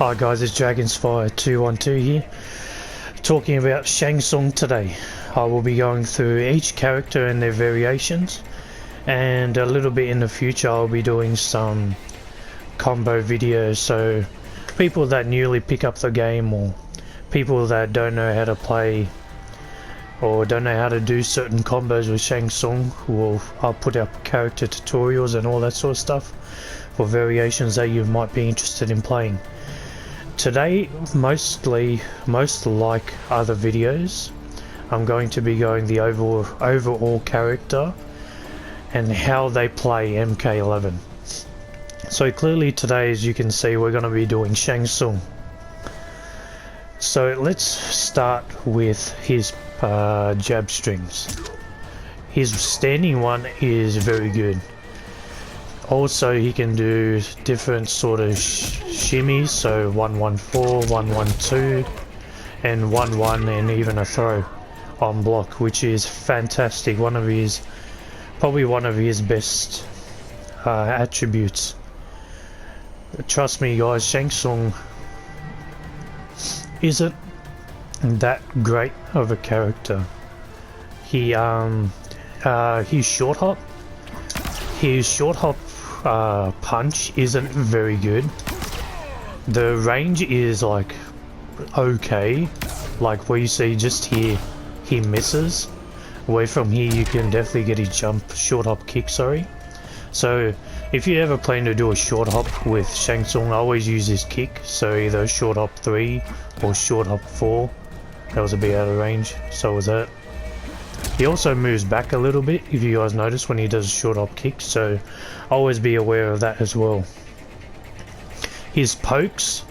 Hi guys, it's Dragonsfire212 here, talking about Shang Tsung today. I will be going through each character and their variations, and a little bit in the future I'll be doing some combo videos, so people that newly pick up the game or people that don't know how to play or don't know how to do certain combos with Shang Tsung, I'll put up character tutorials and all that sort of stuff for variations that you might be interested in playing. Today, most like other videos, I'm going to be going the overall character and how they play MK11. So clearly today, as you can see, we're going to be doing Shang Tsung. So let's start with his jab strings. His standing one is very good. Also, he can do different sort of shimmies, so 114, 112, and 1-1, and even a throw on block, which is fantastic. Probably one of his best attributes. Trust me, guys, Shang Tsung isn't that great of a character. His short hop punch isn't very good. The range is like okay, like where you see just here he misses. Away from here you can definitely get his short hop kick, sorry. So if you ever plan to do a short hop with Shang Tsung, I always use his kick, so either short hop 3 or short hop 4. That was a bit out of range, so was that. He also moves back a little bit, if you guys notice, when he does a short hop kick, so always be aware of that as well. His pokes,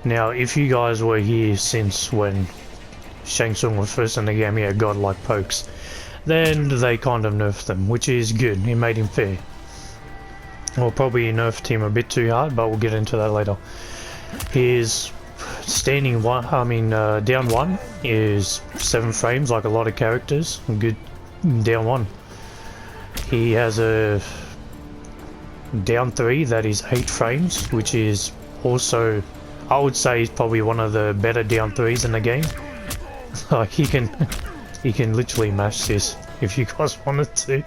now if you guys were here since when Shang Tsung was first in the game, he had godlike pokes, then they kind of nerfed them, which is good. It made him fair. Well, probably nerfed him a bit too hard, but we'll get into that later. His standing down one is 7 frames, like a lot of characters. Good down one. He has a down 3 that is 8 frames, which is also, I would say, is probably one of the better down 3s in the game. Like he can literally mash this if you guys wanted to.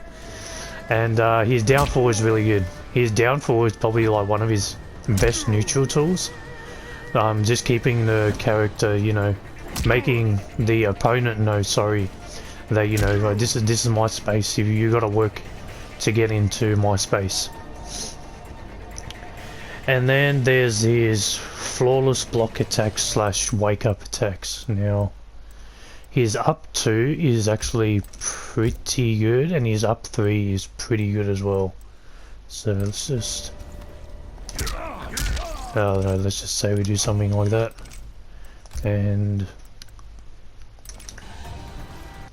And his down 4 is really good. His down 4 is probably like one of his best neutral tools. Just keeping the character, making the opponent know, that this is my space. If you got to work to get into my space. And then there's his flawless block attacks / wake up attacks. Now, his up 2 is actually pretty good, and his up 3 is pretty good as well. So let's just. Oh no, let's just say we do something like that. And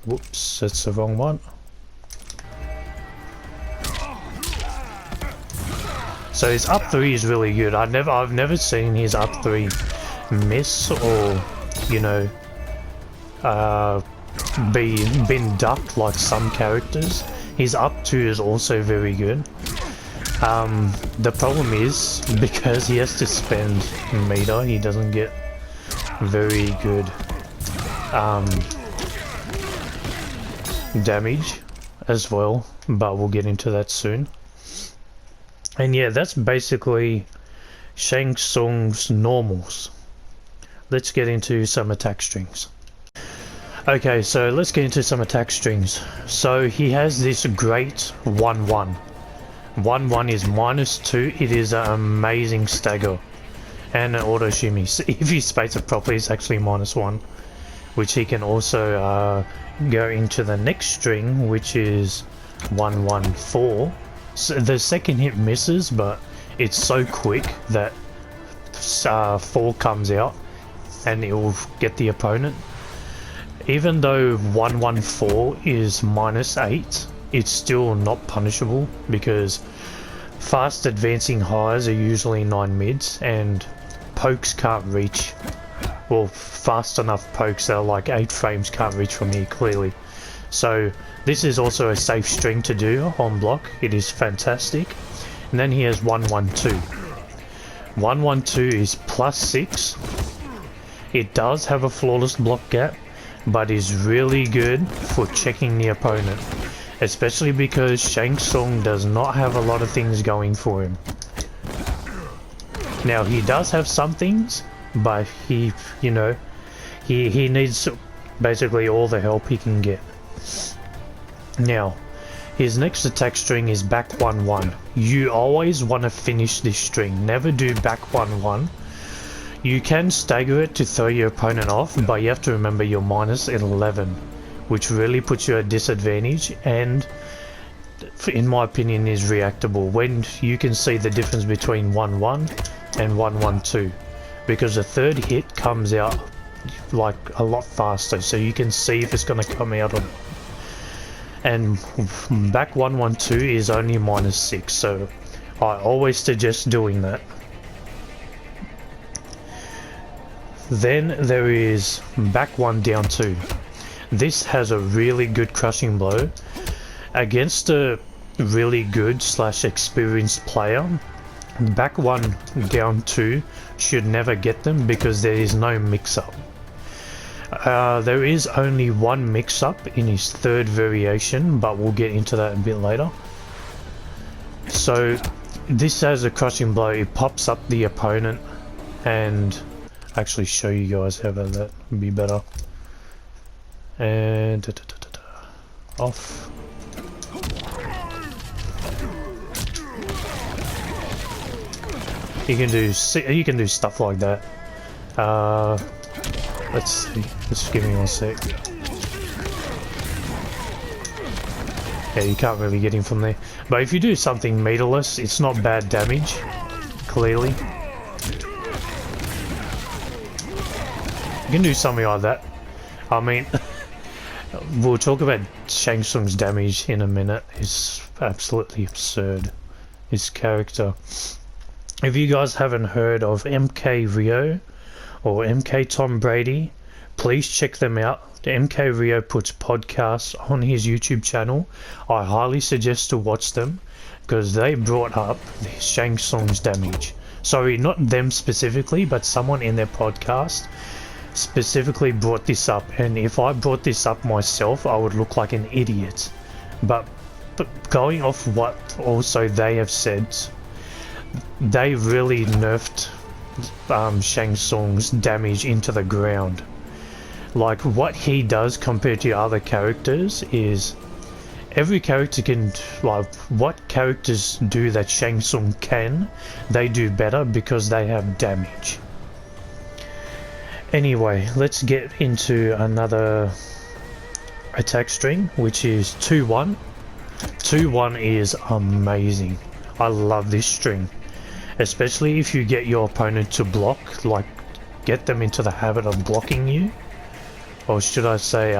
whoops, that's the wrong one. So his up 3 is really good. I've never seen his up 3 miss or been ducked like some characters. His up 2 is also very good. The problem is, because he has to spend meter, he doesn't get very good damage as well, but we'll get into that soon. And yeah, that's basically Shang Tsung's normals. Let's get into some attack strings. Okay, so let's get into some attack strings. So he has this great 1-1. 1-1 is -2. It is an amazing stagger and an auto shimmy. So if you space it properly, it's actually -1, which he can also go into the next string, which is 114. So the second hit misses, but it's so quick that 4 comes out and it will get the opponent. Even though 114 is -8, it's still not punishable, because fast advancing highs are usually 9 mids and pokes can't reach, well, fast enough pokes that are like 8 frames can't reach from here clearly. So this is also a safe string to do on block. It is fantastic. And then he has 112. 112 is +6. It does have a flawless block gap, but is really good for checking the opponent, especially because Shang Tsung does not have a lot of things going for him. Now he does have some things, but he needs basically all the help he can get. Now, his next attack string is back 1-1. You always want to finish this string, never do back 1-1. You can stagger it to throw your opponent off, but you have to remember you're -11, which really puts you at disadvantage, and in my opinion is reactable when you can see the difference between 1-1 and 1-1-2, because the third hit comes out like a lot faster, so you can see if it's going to come out or not. And back 1-1-2 is only -6, so I always suggest doing that. Then there is back 1 down 2. This has a really good crushing blow against a really good / experienced player. Back 1 down 2 should never get them because there is no mix-up. There is only one mix-up in his third variation, but we'll get into that a bit later. So this has a crushing blow. It pops up the opponent, and actually show you guys how that would be better. And off. You can do stuff like that. Let's see. Just give me 1 sec. Yeah, you can't really get him from there. But if you do something meterless, it's not bad damage. Clearly. You can do something like that. I mean, we'll talk about Shang Tsung's damage in a minute. It's absolutely absurd. His character. If you guys haven't heard of MK Rio or MK Tom Brady, please check them out. MK Rio puts podcasts on his YouTube channel. I highly suggest to watch them because they brought up Shang Tsung's damage. Sorry, not them specifically, but someone in their podcast specifically brought this up, and if I brought this up myself I would look like an idiot. But going off what also they have said, they really nerfed Shang Tsung's damage into the ground. Like, what he does compared to other characters is every character can, like, what characters do that Shang Tsung can, they do better because they have damage. Anyway, let's get into another attack string, which is 2-1. 2-1 is amazing. I love this string, especially if you get your opponent to block, like get them into the habit of blocking you, or should I say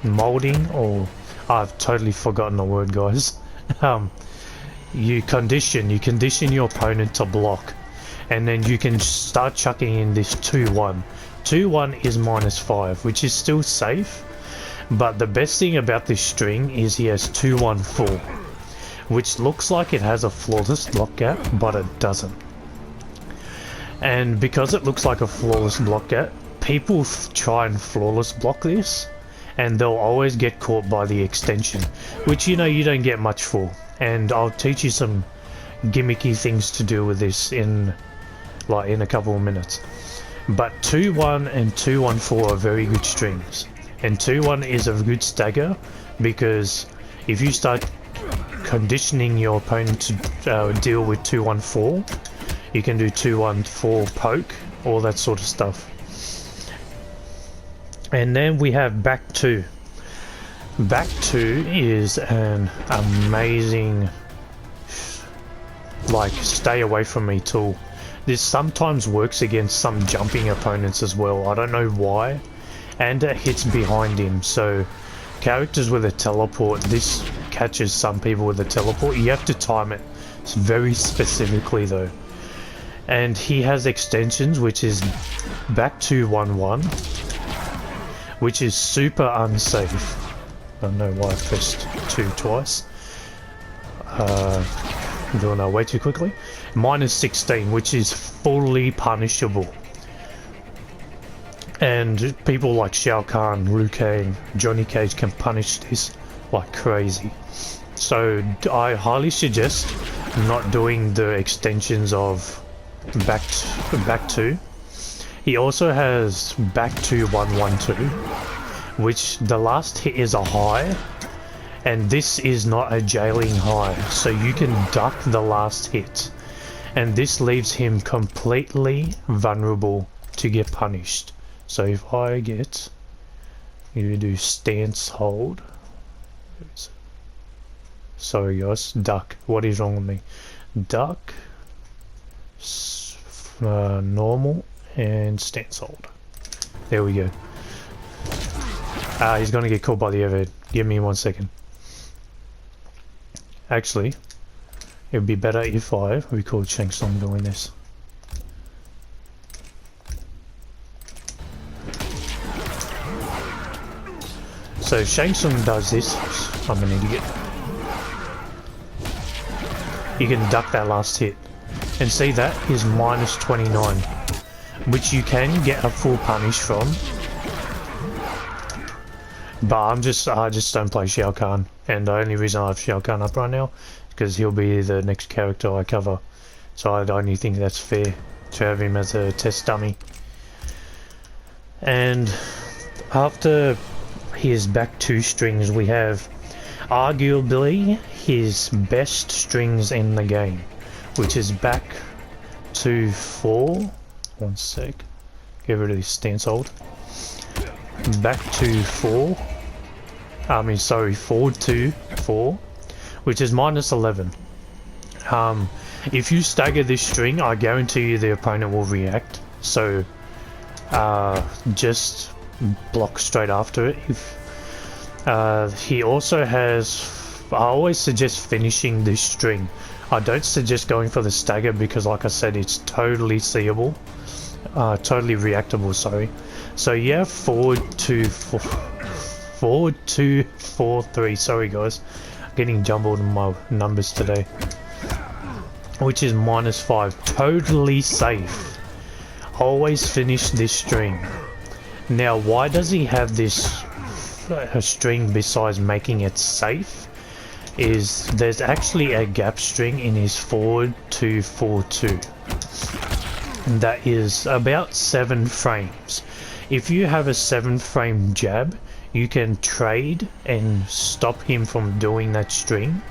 molding, or I've totally forgotten the word, guys. You condition your opponent to block, and then you can start chucking in this 2-1. 2-1 is -5, which is still safe, but the best thing about this string is he has 2-1-4, which looks like it has a flawless block gap, but it doesn't. And because it looks like a flawless block gap, people try and flawless block this, and they'll always get caught by the extension, which you don't get much for. And I'll teach you some gimmicky things to do with this in a couple of minutes. But 2-1 and 2-1-4 are very good strings, and 2-1 is a good stagger because if you start conditioning your opponent to deal with 2-1-4, you can do 2-1-4 poke, all that sort of stuff. And then we have back 2. Back 2 is an amazing, like, stay away from me tool. This sometimes works against some jumping opponents as well. I don't know why. And it hits behind him. So characters with a teleport, this catches some people with a teleport. You have to time it very specifically though. And he has extensions, which is back 2-1-1, which is super unsafe. I don't know why I pressed 2 twice. I'm doing that way too quickly. minus 16, which is fully punishable. And people like Shao Kahn, Liu Kang, Johnny Cage can punish this like crazy. So I highly suggest not doing the extensions of back 2. He also has back 2 112, which the last hit is a high, and this is not a jailing high, so you can duck the last hit, and this leaves him completely vulnerable to get punished. So if I get you do stance hold, sorry guys, duck, what is wrong with me? Duck, normal, and stance hold. There we go. He's gonna get caught by the overhead. Give me 1 second. Actually, it would be better if I record Shang Tsung doing this. So Shang Tsung does this. I'm an idiot. You can duck that last hit. And see, that is minus 29. Which you can get a full punish from. But I just don't play Shao Kahn. And the only reason I have Shao Kahn up right now is because he'll be the next character I cover. So I only think that's fair to have him as a test dummy. And after his back 2 strings, we have arguably his best strings in the game, which is back to 4. 1 sec. Get rid of this stance hold. Back to 4. Forward to 4, which is minus 11. If you stagger this string, I guarantee you the opponent will react. So just block straight after it. He also has, I always suggest finishing this string. I don't suggest going for the stagger because, like I said, it's totally seeable, totally reactable, sorry. So yeah, forward to 4 3, sorry guys, getting jumbled in my numbers today, which is minus 5, totally safe. Always finish this string. Now why does he have this string besides making it safe? Is there's actually a gap string in his forward to 4 2 that is about 7 frames. If you have a 7 frame jab, you can trade and stop him from doing that string,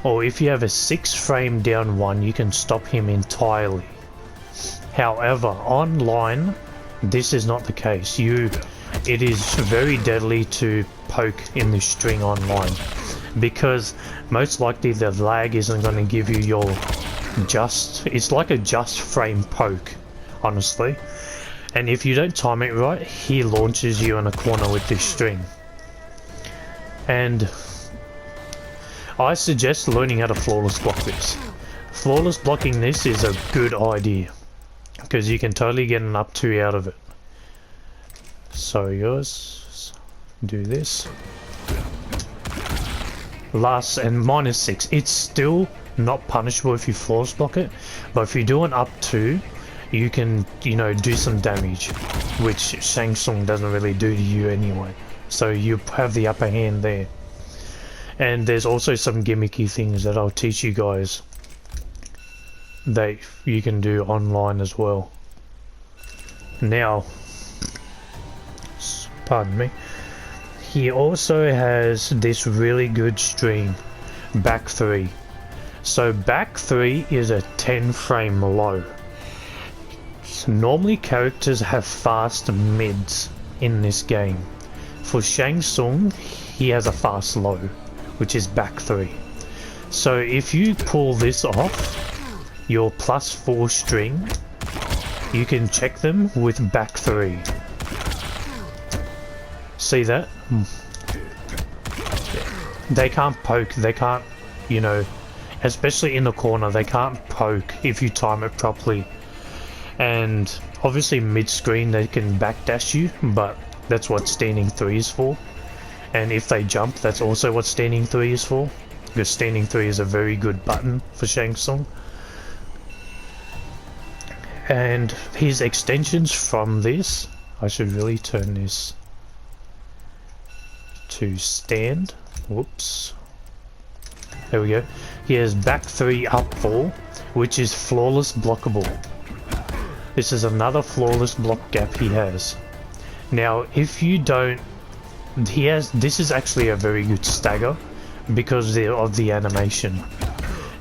or if you have a 6 frame down 1, you can stop him entirely. However, online this is not the case. It is very deadly to poke in the string online, because most likely the lag isn't going to give you your it's like a just frame poke, honestly. And if you don't time it right, he launches you in a corner with this string. And I suggest learning how to flawless block this. Flawless blocking this is a good idea, because you can totally get an up 2 out of it. So yours, do this. Last and minus 6. It's still not punishable if you flawless block it, but if you do an up 2, you can, do some damage, which Shang Tsung doesn't really do to you anyway. So you have the upper hand there. And there's also some gimmicky things that I'll teach you guys that you can do online as well. Now, pardon me, he also has this really good string, back 3. So back 3 is a 10 frame low. So normally characters have fast mids in this game. For Shang Tsung, he has a fast low, which is back 3. So if you pull this off, your plus 4 string, you can check them with back 3. See that? They can't poke, they can't, especially in the corner, they can't poke if you time it properly. And obviously mid-screen they can backdash you, but that's what standing 3 is for. And if they jump, that's also what standing 3 is for, because standing 3 is a very good button for Shang Tsung. And his extensions from this, I should really turn this to stand. Whoops. There we go. He has back 3 up 4, which is flawless blockable. This is another flawless block gap he has. Now if you don't, this is actually a very good stagger because of the animation.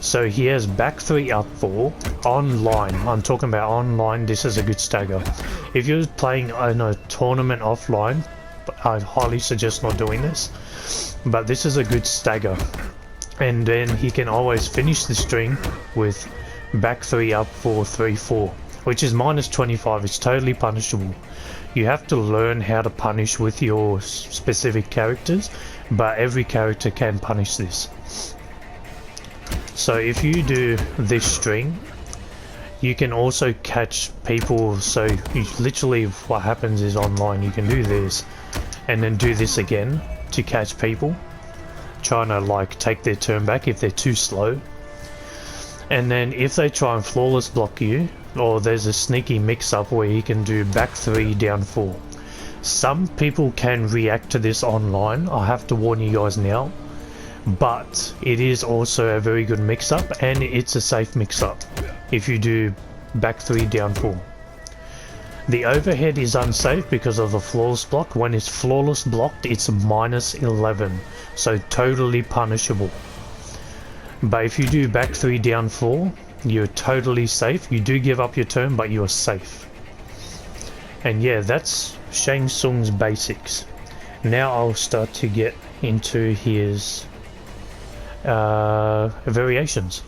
So he has back 3 up 4 online. I'm talking about online. This is a good stagger. If you're playing in a tournament offline, I highly suggest not doing this, but this is a good stagger. And then he can always finish the string with back 3 up 4 3 4, which is minus 25. It's totally punishable. You have to learn how to punish with your specific characters, but every character can punish this. So if you do this string, you can also catch people. So you literally, what happens is online you can do this and then do this again to catch people trying to like take their turn back if they're too slow. And then if they try and flawless block you, or there's a sneaky mix up where you can do back 3 down 4. Some people can react to this online, I have to warn you guys now, but it is also a very good mix up, and it's a safe mix up if you do back 3 down 4. The overhead is unsafe because of the flawless block. When it's flawless blocked, it's minus 11, so totally punishable. But if you do back 3 down 4, you're totally safe. You do give up your turn, but you're safe. And yeah, that's Shang Tsung's basics. Now I'll start to get into his variations.